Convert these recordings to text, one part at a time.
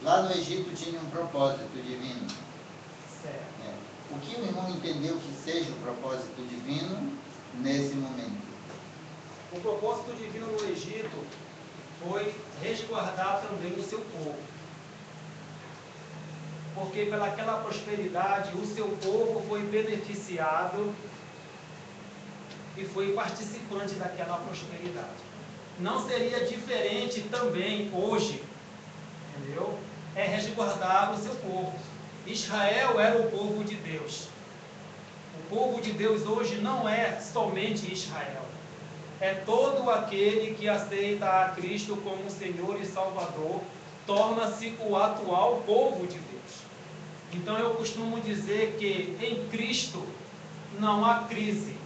lá no Egito tinha um propósito divino. Certo. O que o irmão entendeu que seja o propósito divino nesse momento? O propósito divino no Egito foi resguardar também o seu povo. Porque pelaquela prosperidade o seu povo foi beneficiado e foi participante daquela prosperidade. Não seria diferente também hoje, entendeu? É resguardar o seu povo. Israel era o povo de Deus. O povo de Deus hoje não é somente Israel. É todo aquele que aceita a Cristo como Senhor e Salvador, torna-se o atual povo de Deus. Então eu costumo dizer que em Cristo não há crise.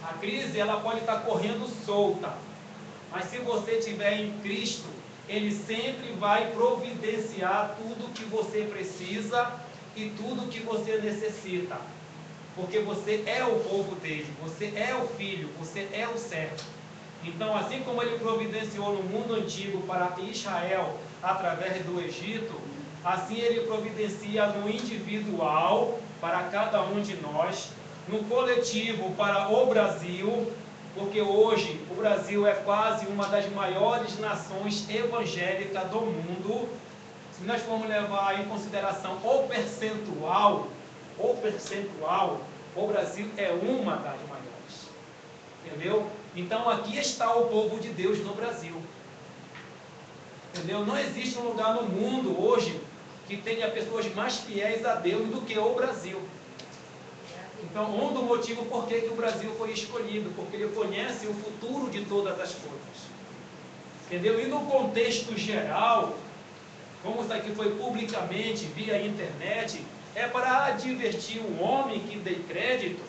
A crise ela pode estar correndo solta, mas se você estiver em Cristo, Ele sempre vai providenciar tudo que você precisa e tudo que você necessita. Porque você é o povo dele, você é o filho, você é o servo. Então, assim como ele providenciou no mundo antigo para Israel através do Egito, assim ele providencia no individual para cada um de nós, no coletivo para o Brasil, porque hoje o Brasil é quase uma das maiores nações evangélicas do mundo. Se nós formos levar em consideração o percentual, o Brasil é uma das maiores. Entendeu? Então aqui está o povo de Deus no Brasil. Entendeu? Não existe um lugar no mundo hoje que tenha pessoas mais fiéis a Deus do que o Brasil. Então, um dos motivos por que o Brasil foi escolhido, porque ele conhece o futuro de todas as coisas. Entendeu? E no contexto geral, como isso aqui foi publicamente, via internet, é para advertir o homem que dê crédito,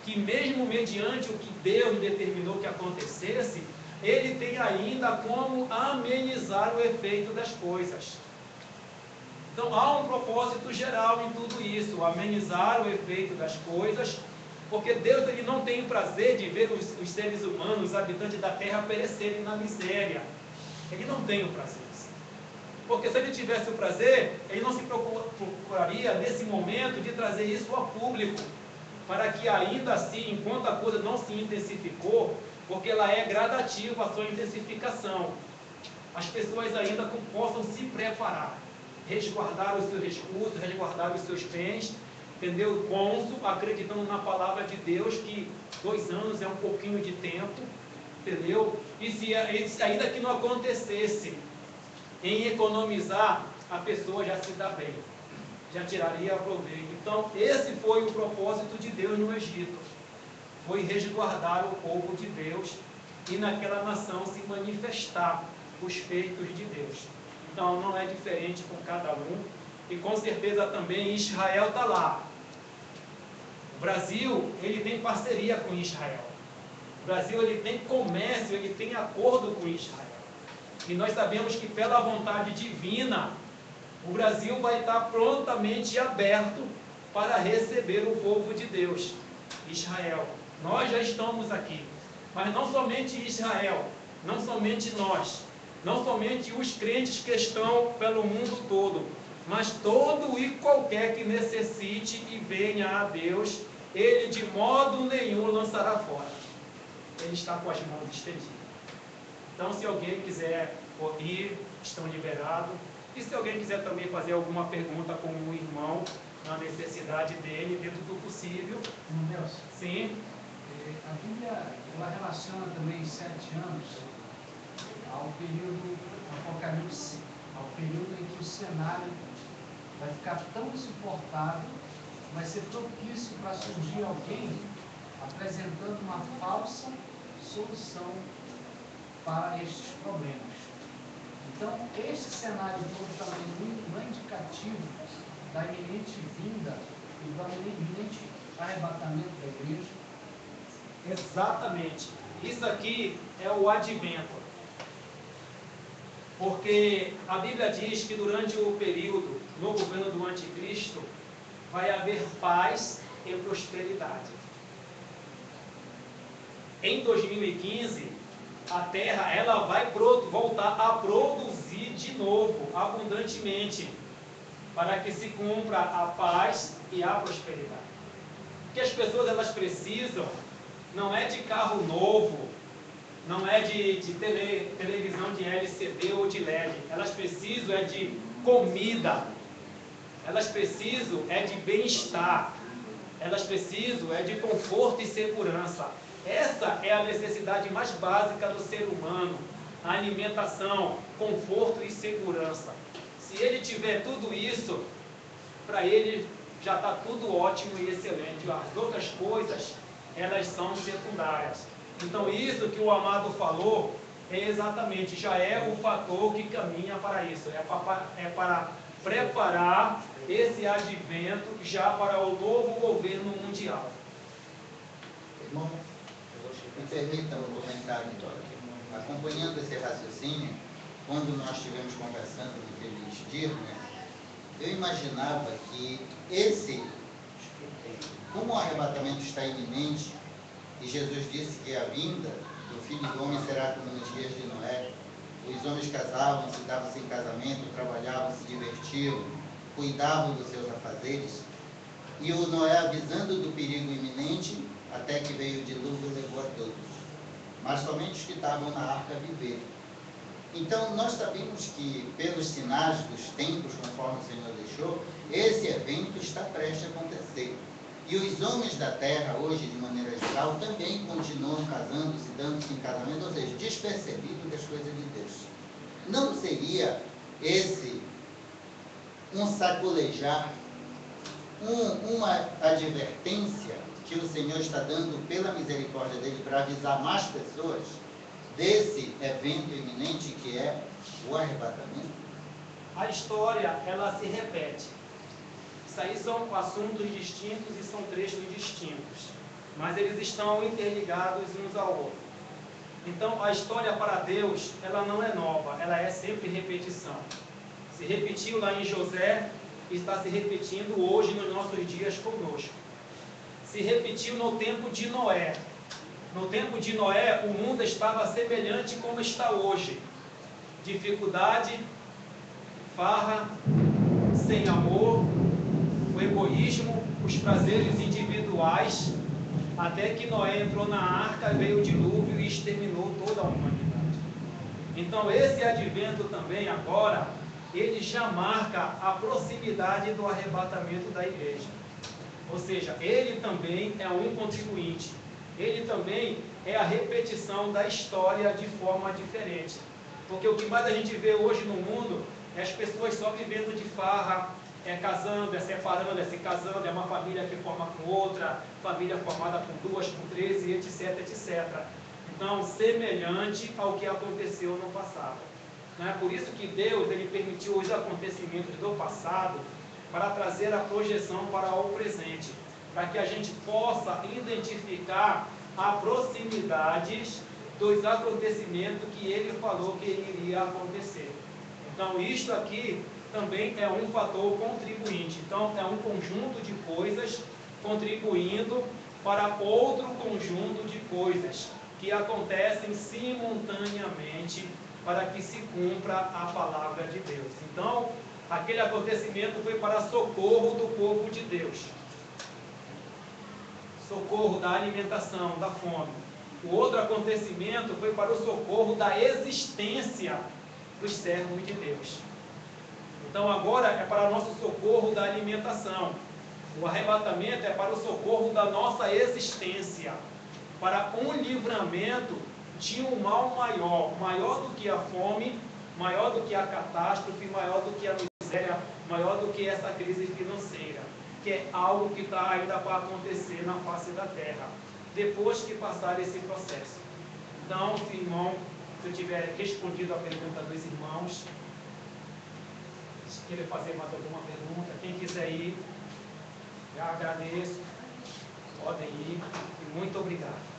que mesmo mediante o que Deus determinou que acontecesse, ele tem ainda como amenizar o efeito das coisas. Então há um propósito geral em tudo isso, amenizar o efeito das coisas, porque Deus ele não tem o prazer de ver os seres humanos, os habitantes da terra, perecerem na miséria. Ele não tem o prazer. Porque se ele tivesse o prazer, ele não se procuraria nesse momento de trazer isso ao público, para que ainda assim, enquanto a coisa não se intensificou, porque ela é gradativa a sua intensificação, as pessoas ainda possam se preparar, resguardar os seus recursos, resguardar os seus bens, entendeu? Cônsul, acreditando na palavra de Deus, que 2 anos é um pouquinho de tempo, entendeu? E se ainda que não acontecesse, em economizar, a pessoa já se dá bem, já tiraria proveito. Então, esse foi o propósito de Deus no Egito, foi resguardar o povo de Deus e naquela nação se manifestar os feitos de Deus. Então, não é diferente com cada um, e com certeza também Israel está lá. O Brasil, ele tem parceria com Israel. O Brasil, ele tem comércio, ele tem acordo com Israel. E nós sabemos que pela vontade divina, o Brasil vai estar prontamente aberto para receber o povo de Deus, Israel. Nós já estamos aqui, mas não somente Israel, não somente nós, não somente os crentes que estão pelo mundo todo, mas todo e qualquer que necessite e venha a Deus, Ele de modo nenhum lançará fora. Ele está com as mãos estendidas. Então, se alguém quiser ir, estão liberados. E se alguém quiser também fazer alguma pergunta com o irmão, na necessidade dele, dentro do possível. Deus. Sim. A Bíblia ela relaciona também 7 anos ao período apocalipse, ao período em que o cenário vai ficar tão insuportável, vai ser propício para surgir alguém apresentando uma falsa solução para estes problemas. Então, este cenário todo também não é indicativo da iminente vinda e do iminente arrebatamento da igreja. Exatamente. Isso aqui é o advento. Porque a Bíblia diz que durante o período, no governo do anticristo, vai haver paz e prosperidade. Em 2015, a terra ela vai voltar a produzir de novo, abundantemente, para que se cumpra a paz e a prosperidade. O que as pessoas elas precisam não é de carro novo, não é de televisão de LCD ou de LED. Elas precisam de comida. Elas precisam de bem-estar. Elas precisam de conforto e segurança. Essa é a necessidade mais básica do ser humano. A alimentação, conforto e segurança. Se ele tiver tudo isso, para ele já está tudo ótimo e excelente. As outras coisas, elas são secundárias. Então isso que o amado falou, exatamente, já é o fator que caminha para isso. É para preparar esse advento já para o novo governo mundial. Irmão, me permita um comentário. Acompanhando esse raciocínio, quando nós estivemos conversando naqueles dias, eu imaginava que como o arrebatamento está iminente, e Jesus disse que a vinda do Filho do Homem será como nos dias de Noé. Os homens casavam-se, davam-se em casamento, trabalhavam, se divertiam, cuidavam dos seus afazeres. E o Noé, avisando do perigo iminente, até que veio o dilúvio e levou a todos. Mas somente os que estavam na arca viveram. Então, nós sabemos que, pelos sinais dos tempos, conforme o Senhor deixou, esse evento está prestes a acontecer. E os homens da terra, hoje, de maneira geral, também continuam casando-se, dando-se em casamento, ou seja, despercebido das coisas de Deus. Não seria esse um sacolejar, uma advertência que o Senhor está dando pela misericórdia dele para avisar mais pessoas desse evento iminente que é o arrebatamento? A história, ela se repete. Isso aí são assuntos distintos e são trechos distintos, mas eles estão interligados uns ao outro. Então, a história para Deus, ela não é nova, ela é sempre repetição. Se repetiu lá em José, está se repetindo hoje nos nossos dias conosco. Se repetiu no tempo de Noé. No tempo de Noé, o mundo estava semelhante como está hoje. Dificuldade, farra, sem amor, o egoísmo, os prazeres individuais, até que Noé entrou na arca, veio o dilúvio e exterminou toda a humanidade. Então esse advento também agora, ele já marca a proximidade do arrebatamento da igreja. Ou seja, ele também é um contribuinte. Ele também é a repetição da história de forma diferente. Porque o que mais a gente vê hoje no mundo é as pessoas só vivendo de farra, casando, separando, se casando, é uma família que forma com outra, família formada com 2, com 3, e etc, etc. Então, semelhante ao que aconteceu no passado. Por isso que Deus ele permitiu os acontecimentos do passado para trazer a projeção para o presente, para que a gente possa identificar as proximidades dos acontecimentos que ele falou que iria acontecer. Então, isto aqui também é um fator contribuinte. Então, é um conjunto de coisas contribuindo para outro conjunto de coisas que acontecem simultaneamente para que se cumpra a palavra de Deus. Então, aquele acontecimento foi para socorro do povo de Deus. Socorro da alimentação, da fome. O outro acontecimento foi para o socorro da existência dos servos de Deus. Então agora é para o nosso socorro da alimentação. O arrebatamento é para o socorro da nossa existência, para um livramento de um mal maior, maior do que a fome, maior do que a catástrofe, maior do que a miséria, maior do que essa crise financeira, que é algo que está ainda para acontecer na face da terra, depois que passar esse processo. Então, se irmão, se eu tiver respondido a pergunta dos irmãos, se querer fazer mais alguma pergunta, quem quiser ir, já agradeço, podem ir, e muito obrigado.